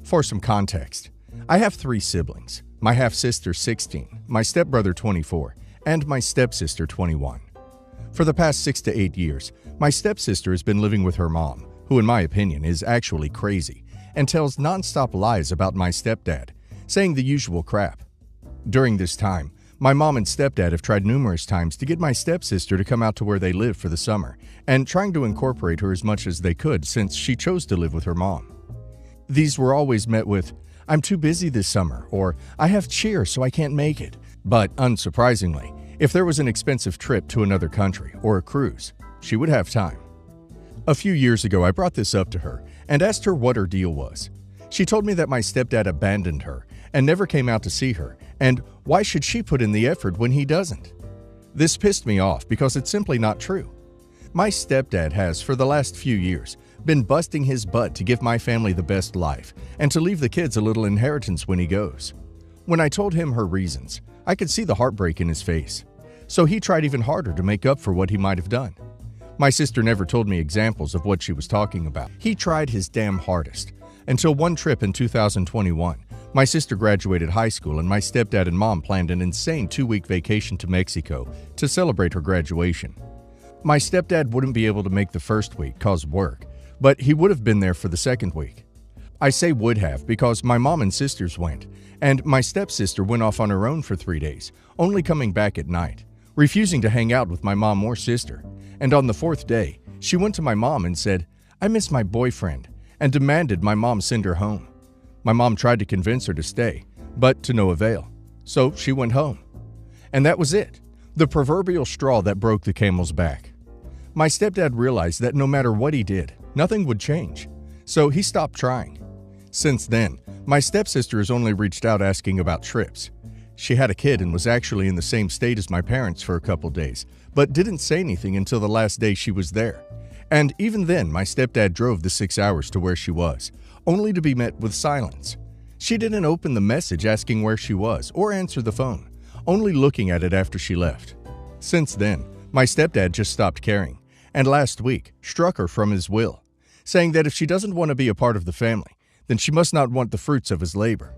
For some context, I have 3 siblings. My half-sister 16, my stepbrother 24, and my stepsister 21. For the past 6 to 8 years, my stepsister has been living with her mom, who in my opinion is actually crazy, and tells non-stop lies about my stepdad, saying the usual crap. During this time, my mom and stepdad have tried numerous times to get my stepsister to come out to where they live for the summer, and trying to incorporate her as much as they could since she chose to live with her mom. These were always met with, "I'm too busy this summer," or "I have cheer so I can't make it." But unsurprisingly, if there was an expensive trip to another country or a cruise, she would have time. A few years ago, I brought this up to her and asked her what her deal was. She told me that my stepdad abandoned her and never came out to see her, and why should she put in the effort when he doesn't? This pissed me off because it's simply not true. My stepdad has, for the last few years, been busting his butt to give my family the best life and to leave the kids a little inheritance when he goes. When I told him her reasons, I could see the heartbreak in his face. So he tried even harder to make up for what he might have done. My sister never told me examples of what she was talking about. He tried his damn hardest. Until one trip in 2021, my sister graduated high school and my stepdad and mom planned an insane 2-week vacation to Mexico to celebrate her graduation. My stepdad wouldn't be able to make the first week cause of work, but he would have been there for the second week. I say would have because my mom and sisters went, and my stepsister went off on her own for 3 days, only coming back at night, refusing to hang out with my mom or sister. And on the 4th day, she went to my mom and said, "I miss my boyfriend," and demanded my mom send her home. My mom tried to convince her to stay, but to no avail. So she went home. And that was it, the proverbial straw that broke the camel's back. My stepdad realized that no matter what he did, nothing would change, so he stopped trying. Since then, my stepsister has only reached out asking about trips. She had a kid and was actually in the same state as my parents for a couple days, but didn't say anything until the last day she was there. And even then, my stepdad drove the 6 hours to where she was, only to be met with silence. She didn't open the message asking where she was or answer the phone, only looking at it after she left. Since then, my stepdad just stopped caring, and last week struck her from his will, saying that if she doesn't want to be a part of the family, then she must not want the fruits of his labor.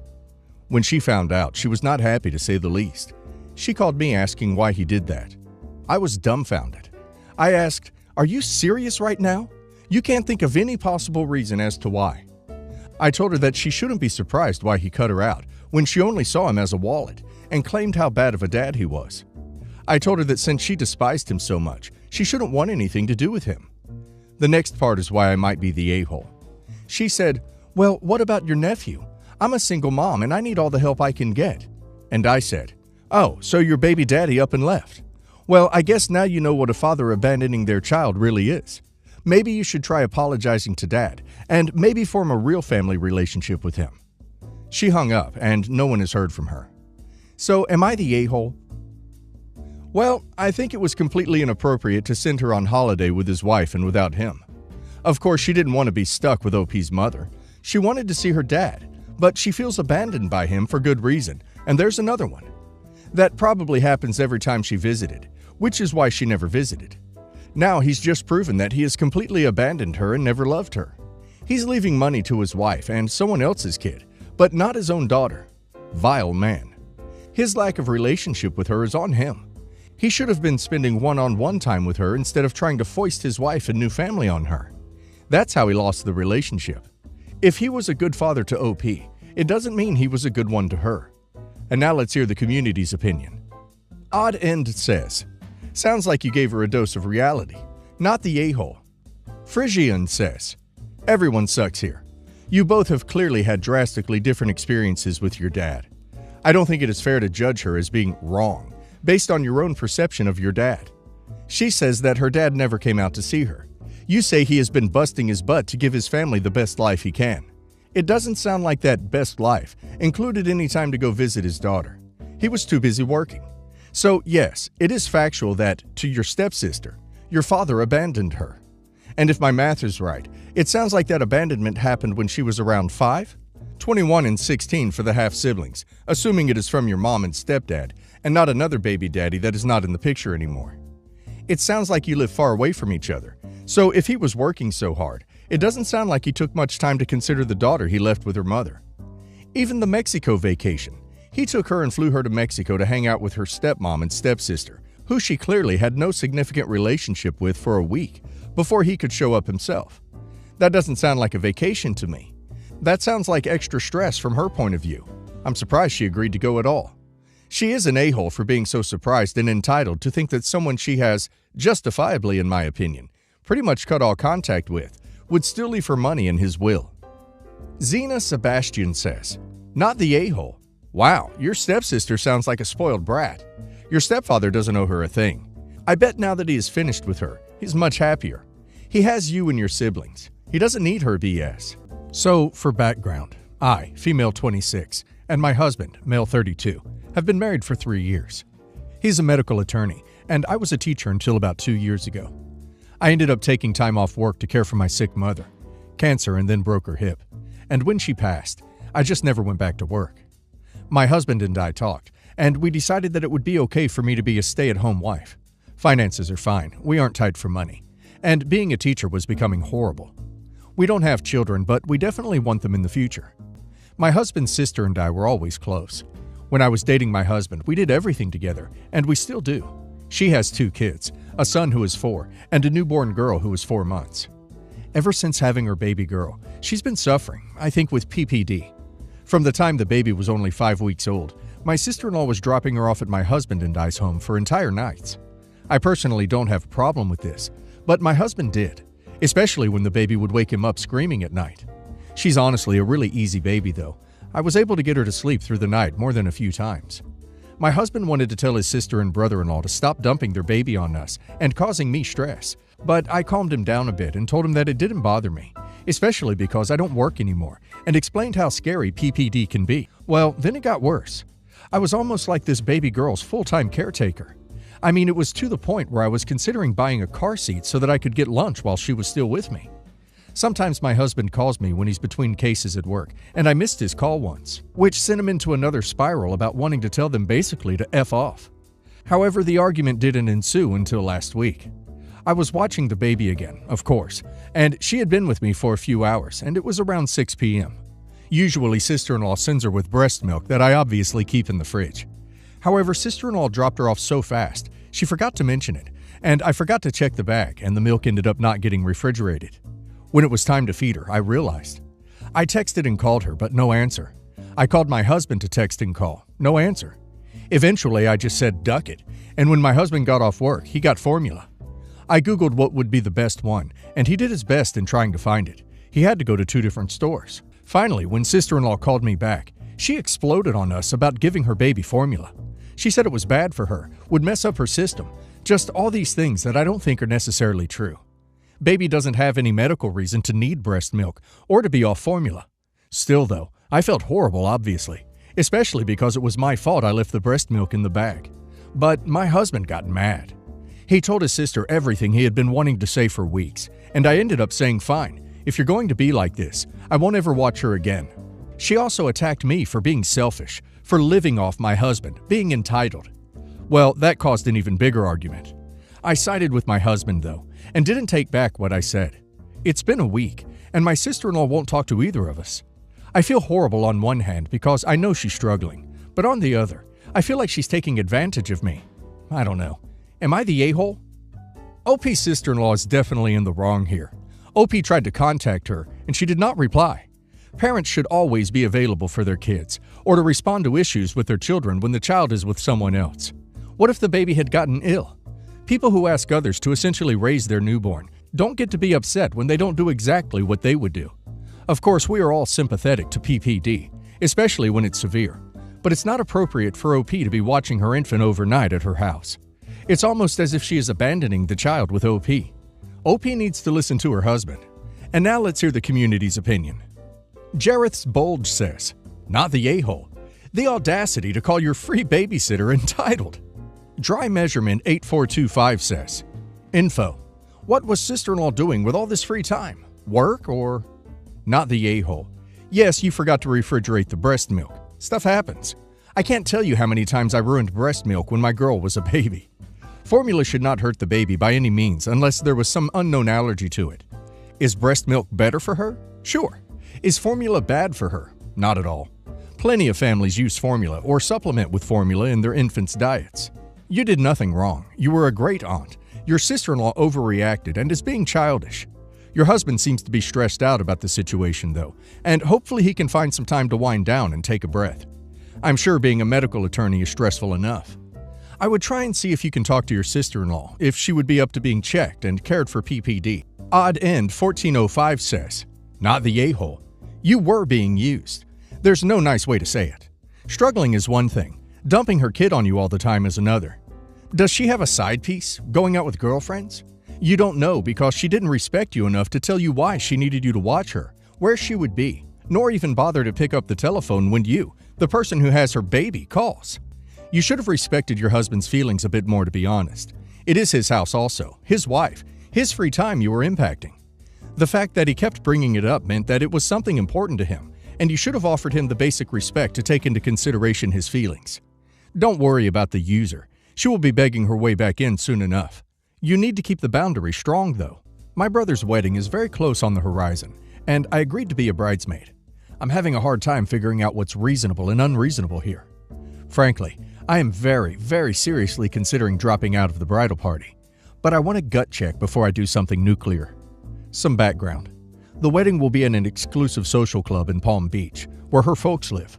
When she found out, she was not happy to say the least. She called me asking why he did that. I was dumbfounded. I asked, "Are you serious right now? You can't think of any possible reason as to why." I told her that she shouldn't be surprised why he cut her out when she only saw him as a wallet and claimed how bad of a dad he was. I told her that since she despised him so much, she shouldn't want anything to do with him. The next part is why I might be the a-hole. She said, "Well, what about your nephew? I'm a single mom and I need all the help I can get." And I said, "Oh, so your baby daddy up and left? Well, I guess now you know what a father abandoning their child really is. Maybe you should try apologizing to dad and maybe form a real family relationship with him." She hung up and no one has heard from her. So am I the a-hole? Well, I think it was completely inappropriate to send her on holiday with his wife and without him. Of course, she didn't want to be stuck with OP's mother. She wanted to see her dad, but she feels abandoned by him for good reason, and there's another one. That probably happens every time she visited, which is why she never visited. Now he's just proven that he has completely abandoned her and never loved her. He's leaving money to his wife and someone else's kid, but not his own daughter. Vile man. His lack of relationship with her is on him. He should have been spending one-on-one time with her instead of trying to foist his wife and new family on her. That's how he lost the relationship. If he was a good father to OP, it doesn't mean he was a good one to her. And now let's hear the community's opinion. Odd End says, "Sounds like you gave her a dose of reality, not the a-hole." Phrygian says, "Everyone sucks here. You both have clearly had drastically different experiences with your dad. I don't think it is fair to judge her as being wrong, based on your own perception of your dad." She says that her dad never came out to see her. You say he has been busting his butt to give his family the best life he can. It doesn't sound like that best life included any time to go visit his daughter. He was too busy working. So yes, it is factual that, to your stepsister, your father abandoned her. And if my math is right, it sounds like that abandonment happened when she was around 5? 21 and 16 for the half-siblings, assuming it is from your mom and stepdad, and not another baby daddy that is not in the picture anymore. It sounds like you live far away from each other, so if he was working so hard, It doesn't sound like he took much time to consider the daughter he left with her mother. Even the Mexico vacation. He took her and flew her to Mexico to hang out with her stepmom and stepsister, who she clearly had no significant relationship with for a week, before he could show up himself. That doesn't sound like a vacation to me. That sounds like extra stress from her point of view. I'm surprised she agreed to go at all. She is an a-hole for being so surprised and entitled to think that someone she has, justifiably in my opinion, pretty much cut all contact with, would still leave her money in his will. Zena Sebastian says, "Not the a-hole. Wow, your stepsister sounds like a spoiled brat. Your stepfather doesn't owe her a thing. I bet now that he is finished with her, he's much happier. He has you and your siblings. He doesn't need her BS." So, for background, I, female 26, and my husband, male 32, have been married for 3 years. He's a medical attorney, and I was a teacher until about 2 years ago. I ended up taking time off work to care for my sick mother, cancer, and then broke her hip. And when she passed, I just never went back to work. My husband and I talked, and we decided that it would be okay for me to be a stay-at-home wife. Finances are fine, we aren't tight for money, and being a teacher was becoming horrible. We don't have children, but we definitely want them in the future. My husband's sister and I were always close. When I was dating my husband, we did everything together, and we still do. She has 2 kids, a son who is 4, and a newborn girl who is 4 months. Ever since having her baby girl, she's been suffering, I think, with PPD. From the time the baby was only 5 weeks old, my sister-in-law was dropping her off at my husband and I's home for entire nights. I personally don't have a problem with this, but my husband did, especially when the baby would wake him up screaming at night. She's honestly a really easy baby, though. I was able to get her to sleep through the night more than a few times. My husband wanted to tell his sister and brother-in-law to stop dumping their baby on us and causing me stress, but I calmed him down a bit and told him that it didn't bother me, especially because I don't work anymore, and explained how scary PPD can be. Well, then it got worse. I was almost like this baby girl's full-time caretaker. I mean, it was to the point where I was considering buying a car seat so that I could get lunch while she was still with me. Sometimes my husband calls me when he's between cases at work, and I missed his call once, which sent him into another spiral about wanting to tell them basically to F off. However, the argument didn't ensue until last week. I was watching the baby again, of course, and she had been with me for a few hours, and it was around 6 p.m. Usually, sister-in-law sends her with breast milk that I obviously keep in the fridge. However, sister-in-law dropped her off so fast, she forgot to mention it, and I forgot to check the bag, and the milk ended up not getting refrigerated. When it was time to feed her, I realized. I texted and called her, but no answer. I called my husband to text and call, no answer. Eventually, I just said, "Duck it," and when my husband got off work, he got formula. I googled what would be the best one, and he did his best in trying to find it. He had to go to 2 different stores. Finally, when sister-in-law called me back, she exploded on us about giving her baby formula. She said it was bad for her, would mess up her system, just all these things that I don't think are necessarily true. Baby doesn't have any medical reason to need breast milk or to be off formula. Still though, I felt horrible obviously, especially because it was my fault I left the breast milk in the bag. But my husband got mad. He told his sister everything he had been wanting to say for weeks, and I ended up saying, "Fine, if you're going to be like this, I won't ever watch her again." She also attacked me for being selfish, for living off my husband, being entitled. Well, that caused an even bigger argument. I sided with my husband though, and didn't take back what I said. It's been a week, and my sister-in-law won't talk to either of us. I feel horrible on one hand because I know she's struggling, but on the other, I feel like she's taking advantage of me. I don't know. Am I the a-hole? OP's sister-in-law is definitely in the wrong here. OP tried to contact her, and she did not reply. Parents should always be available for their kids, or to respond to issues with their children when the child is with someone else. What if the baby had gotten ill? People who ask others to essentially raise their newborn don't get to be upset when they don't do exactly what they would do. Of course, we are all sympathetic to PPD, especially when it's severe, but it's not appropriate for OP to be watching her infant overnight at her house. It's almost as if she is abandoning the child with OP. OP needs to listen to her husband. And now let's hear the community's opinion. Jareth's Bulge says, "Not the a-hole. The audacity to call your free babysitter entitled." Dry Measurement 8425 says, "Info. What was sister-in-law doing with all this free time? Work or?" Not the a-hole. Yes, you forgot to refrigerate the breast milk. Stuff happens. I can't tell you how many times I ruined breast milk when my girl was a baby. Formula should not hurt the baby by any means unless there was some unknown allergy to it. Is breast milk better for her? Sure. Is formula bad for her? Not at all. Plenty of families use formula or supplement with formula in their infants' diets. You did nothing wrong. You were a great aunt. Your sister-in-law overreacted and is being childish. Your husband seems to be stressed out about the situation, though, and hopefully he can find some time to wind down and take a breath. I'm sure being a medical attorney is stressful enough. I would try and see if you can talk to your sister-in-law if she would be up to being checked and cared for PPD. Odd End 1405 says, "Not the a-hole. You were being used. There's no nice way to say it. Struggling is one thing. Dumping her kid on you all the time is another. Does she have a side piece? Going out with girlfriends? You don't know because she didn't respect you enough to tell you why she needed you to watch her, where she would be, nor even bother to pick up the telephone when you, the person who has her baby, calls. You should have respected your husband's feelings a bit more, to be honest. It is his house also, his wife, his free time you were impacting. The fact that he kept bringing it up meant that it was something important to him, and you should have offered him the basic respect to take into consideration his feelings. Don't worry about the user. She will be begging her way back in soon enough. You need to keep the boundary strong, though. My brother's wedding is very close on the horizon, and I agreed to be a bridesmaid. I'm having a hard time figuring out what's reasonable and unreasonable here. Frankly, I am very, very seriously considering dropping out of the bridal party, but I want a gut check before I do something nuclear. Some background. The wedding will be in an exclusive social club in Palm Beach, where her folks live.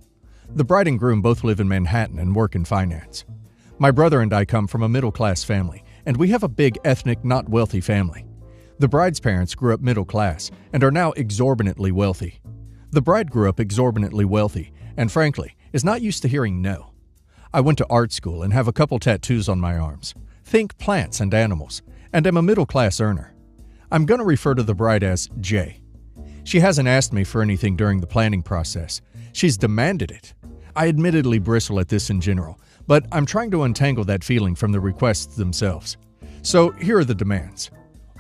The bride and groom both live in Manhattan and work in finance. My brother and I come from a middle-class family, and we have a big ethnic, not wealthy family. The bride's parents grew up middle class and are now exorbitantly wealthy. The bride grew up exorbitantly wealthy and, frankly, is not used to hearing no. I went to art school and have a couple tattoos on my arms. Think plants and animals, and am a middle-class earner. I'm going to refer to the bride as J. She hasn't asked me for anything during the planning process. She's demanded it. I admittedly bristle at this in general, but I'm trying to untangle that feeling from the requests themselves. So here are the demands.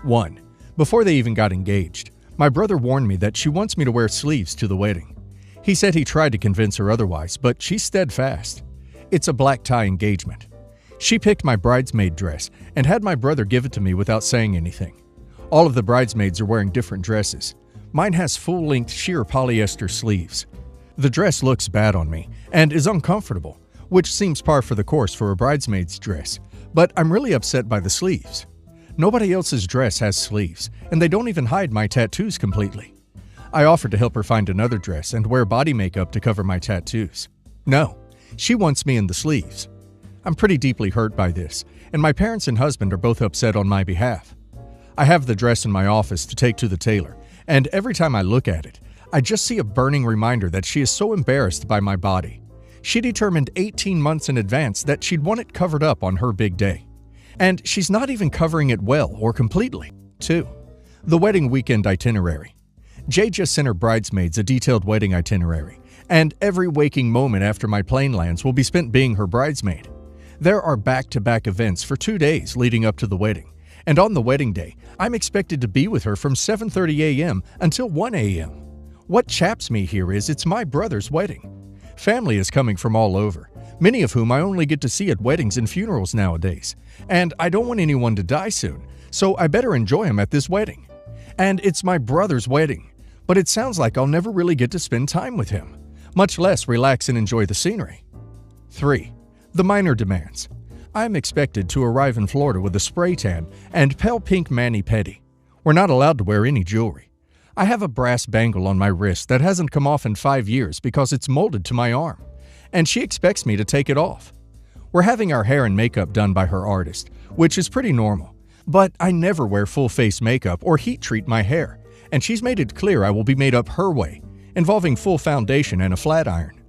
1. Before they even got engaged, my brother warned me that she wants me to wear sleeves to the wedding. He said he tried to convince her otherwise, but she's steadfast. It's a black tie engagement. She picked my bridesmaid dress and had my brother give it to me without saying anything. All of the bridesmaids are wearing different dresses. Mine has full-length sheer polyester sleeves. The dress looks bad on me and is uncomfortable, which seems par for the course for a bridesmaid's dress, but I'm really upset by the sleeves. Nobody else's dress has sleeves, and they don't even hide my tattoos completely. I offered to help her find another dress and wear body makeup to cover my tattoos. No, she wants me in the sleeves. I'm pretty deeply hurt by this, and my parents and husband are both upset on my behalf. I have the dress in my office to take to the tailor, and every time I look at it, I just see a burning reminder that she is so embarrassed by my body. She determined 18 months in advance that she'd want it covered up on her big day. And she's not even covering it well or completely. 2. The wedding weekend itinerary. Jay just sent her bridesmaids a detailed wedding itinerary, and every waking moment after my plane lands will be spent being her bridesmaid. There are back-to-back events for 2 days leading up to the wedding, and on the wedding day, I'm expected to be with her from 7:30 a.m. until 1 a.m. What chaps me here is it's my brother's wedding. Family is coming from all over, many of whom I only get to see at weddings and funerals nowadays, and I don't want anyone to die soon, so I better enjoy him at this wedding. And it's my brother's wedding, but it sounds like I'll never really get to spend time with him, much less relax and enjoy the scenery. 3. The minor demands. I am expected to arrive in Florida with a spray tan and pale pink mani-pedi. We're not allowed to wear any jewelry. I have a brass bangle on my wrist that hasn't come off in 5 years because it's molded to my arm, and she expects me to take it off. We're having our hair and makeup done by her artist, which is pretty normal, but I never wear full-face makeup or heat treat my hair, and she's made it clear I will be made up her way, involving full foundation and a flat iron.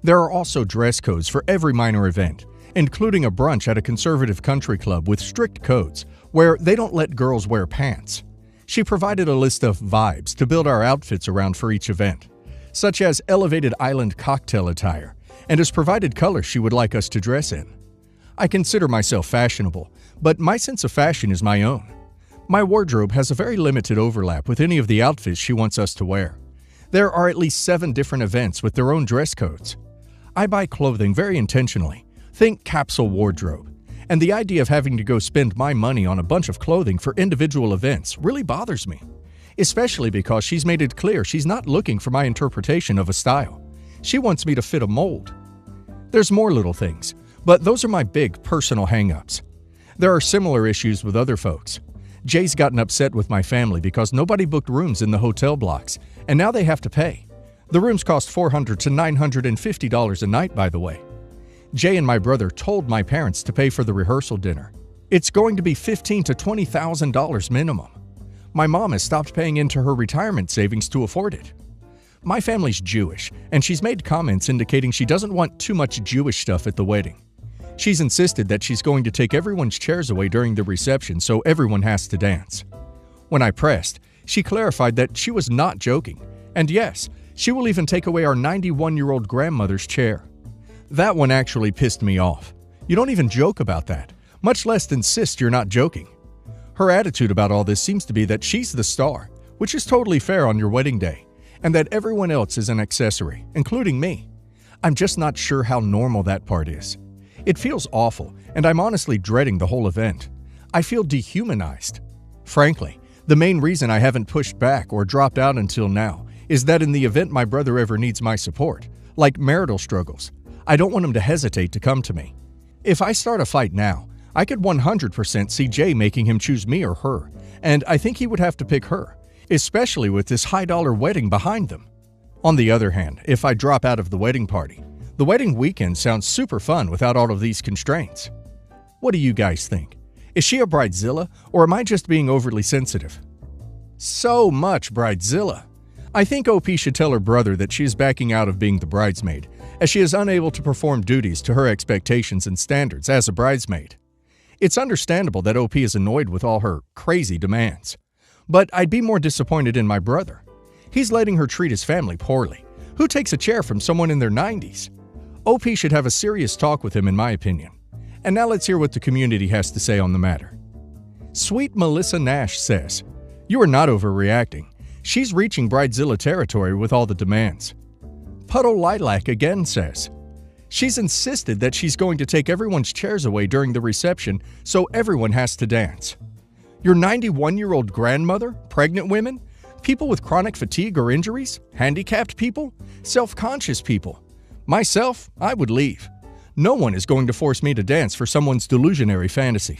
There are also dress codes for every minor event, including a brunch at a conservative country club with strict codes where they don't let girls wear pants. She provided a list of vibes to build our outfits around for each event, such as elevated island cocktail attire, and has provided colors she would like us to dress in. I consider myself fashionable, but my sense of fashion is my own. My wardrobe has a very limited overlap with any of the outfits she wants us to wear. There are at least 7 different events with their own dress codes. I buy clothing very intentionally. Think capsule wardrobe. And the idea of having to go spend my money on a bunch of clothing for individual events really bothers me. especially because she's made it clear she's not looking for my interpretation of a style. She wants me to fit a mold. There's more little things, but those are my big personal hang-ups. There are similar issues with other folks. Jay's gotten upset with my family because nobody booked rooms in the hotel blocks, and now they have to pay. The rooms cost $400 to $950 a night, by the way. Jay and my brother told my parents to pay for the rehearsal dinner. It's going to be $15,000 to $20,000 minimum. My mom has stopped paying into her retirement savings to afford it. My family's Jewish, and she's made comments indicating she doesn't want too much Jewish stuff at the wedding. She's insisted that she's going to take everyone's chairs away during the reception so everyone has to dance. When I pressed, she clarified that she was not joking, and yes, she will even take away our 91-year-old grandmother's chair. That one actually pissed me off. You don't even joke about that, much less insist you're not joking. Her attitude about all this seems to be that she's the star, which is totally fair on your wedding day, and that everyone else is an accessory, including me. I'm just not sure how normal that part is. It feels awful, and I'm honestly dreading the whole event. I feel dehumanized. Frankly, the main reason I haven't pushed back or dropped out until now is that in the event my brother ever needs my support, like marital struggles, I don't want him to hesitate to come to me. If I start a fight now, I could 100% see Jay making him choose me or her, and I think he would have to pick her, especially with this high-dollar wedding behind them. On the other hand, if I drop out of the wedding party, the wedding weekend sounds super fun without all of these constraints. What do you guys think? Is she a bridezilla, or am I just being overly sensitive? So much bridezilla. I think OP should tell her brother that she is backing out of being the bridesmaid, as she is unable to perform duties to her expectations and standards as a bridesmaid. It's understandable that OP is annoyed with all her crazy demands. But I'd be more disappointed in my brother. He's letting her treat his family poorly. Who takes a chair from someone in their 90s? OP should have a serious talk with him, in my opinion. And now let's hear what the community has to say on the matter. Sweet Melissa Nash says, "You are not overreacting. She's reaching bridezilla territory with all the demands." Puddle Lilac again says, "She's insisted that she's going to take everyone's chairs away during the reception so everyone has to dance. Your 91-year-old grandmother, pregnant women, people with chronic fatigue or injuries, handicapped people, self-conscious people. Myself, I would leave. No one is going to force me to dance for someone's delusionary fantasy."